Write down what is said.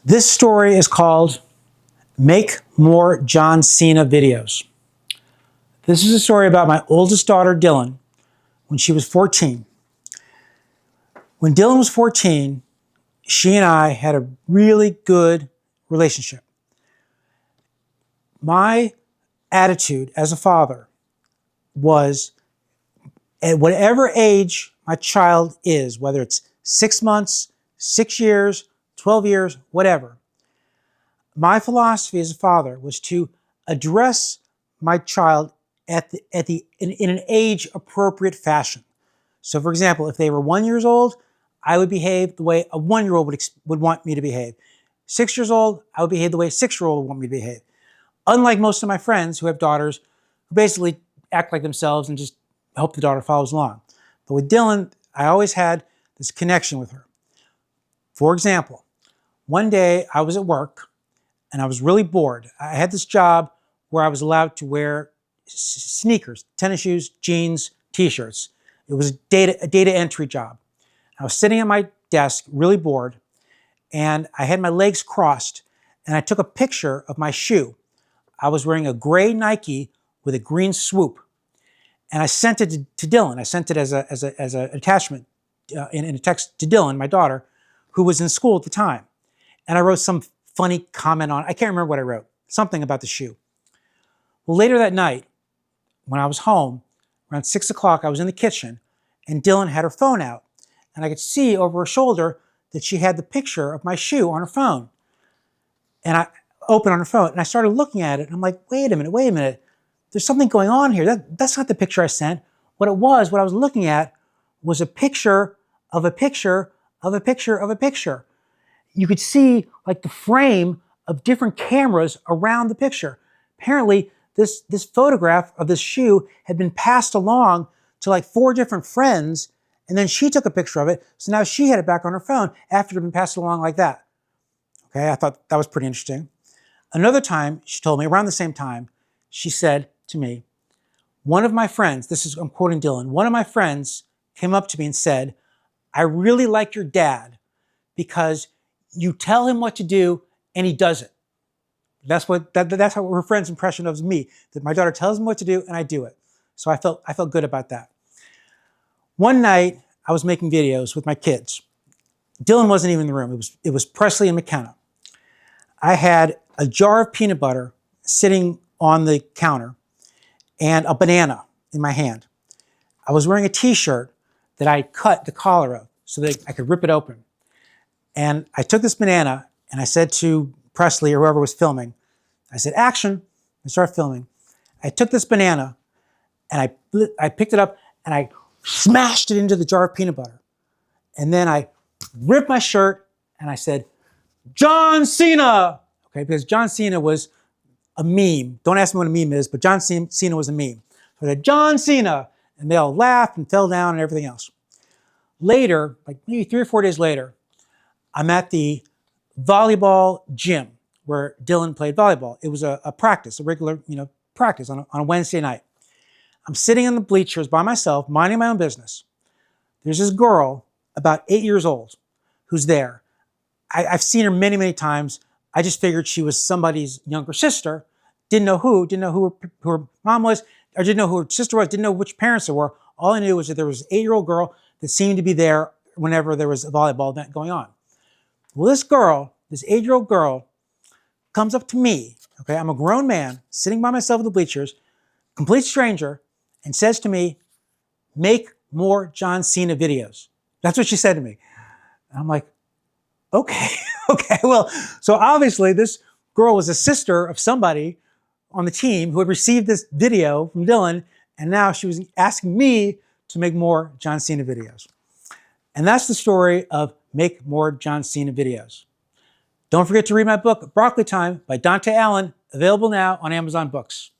This story is called Make More John Cena Videos. This is a story about my oldest daughter, Dylan, when she was 14. When Dylan was 14, she and I had a really good relationship. My attitude as a father was, at whatever age my child is, whether it's 6 months, 6 years, 12 years, whatever, my philosophy as a father was to address my child in an age-appropriate fashion. So, for example, if they were 1 year old, I would behave the way a 1-year-old would want me to behave. 6 years old, I would behave the way a 6-year-old would want me to behave. Unlike most of my friends who have daughters who basically act like themselves and just hope the daughter follows along. But with Dylan, I always had this connection with her. For example, one day I was at work and I was really bored. I had this job where I was allowed to wear sneakers, tennis shoes, jeans, t-shirts. It was a data entry job. I was sitting at my desk, really bored, and I had my legs crossed, and I took a picture of my shoe. I was wearing a gray Nike with a green swoop, and I sent it to Dylan. I sent it as an attachment in a text to Dylan, my daughter, who was in school at the time. And I wrote some funny comment on it. I can't remember what I wrote. Something about the shoe. Well, later that night, when I was home, around 6 o'clock, I was in the kitchen, and Dylan had her phone out. And I could see over her shoulder that she had the picture of my shoe on her phone. And I opened on her phone, and I started looking at it, and I'm like, wait a minute. There's something going on here. That's not the picture I sent. What I was looking at was a picture of a picture of a picture of a picture. You could see like the frame of different cameras around the picture. Apparently, this photograph of this shoe had been passed along to like 4 different friends, and then she took a picture of it, so now she had it back on her phone after it had been passed along like that. Okay, I thought that was pretty interesting. Another time, she told me, around the same time, she said to me, one of my friends, I'm quoting Dylan, one of my friends came up to me and said, I really like your dad because you tell him what to do and he does it. That's how her friend's impression of me, that my daughter tells him what to do and I do it. So I felt good about that. One night I was making videos with my kids. Dylan wasn't even in the room. It was Presley and McKenna. I had a jar of peanut butter sitting on the counter and a banana in my hand. I was wearing a t-shirt that I cut the collar of so that I could rip it open. And I took this banana and I said to Presley or whoever was filming, I said, action, and started filming. I took this banana and I picked it up and I smashed it into the jar of peanut butter. And then I ripped my shirt and I said, John Cena, okay, because John Cena was a meme. Don't ask me what a meme is, but John Cena was a meme. So I said, John Cena, and they all laughed and fell down and everything else. Later, like maybe 3 or 4 days later, I'm at the volleyball gym where Dylan played volleyball. It was a practice, a regular practice on a Wednesday night. I'm sitting in the bleachers by myself, minding my own business. There's this girl, about 8 years old, who's there. I've seen her many, many times. I just figured she was somebody's younger sister. Didn't know who her mom was, or didn't know who her sister was, didn't know which parents there were. All I knew was that there was an 8-year-old girl that seemed to be there whenever there was a volleyball event going on. Well, this 8-year-old girl, comes up to me, okay? I'm a grown man sitting by myself in the bleachers, complete stranger, and says to me, make more John Cena videos. That's what she said to me. And I'm like, okay, well, so obviously this girl was a sister of somebody on the team who had received this video from Dylan, and now she was asking me to make more John Cena videos. And that's the story of Make More John Cena Videos. Don't forget to read my book, Broccoli Time by Dante, available now on Amazon Books.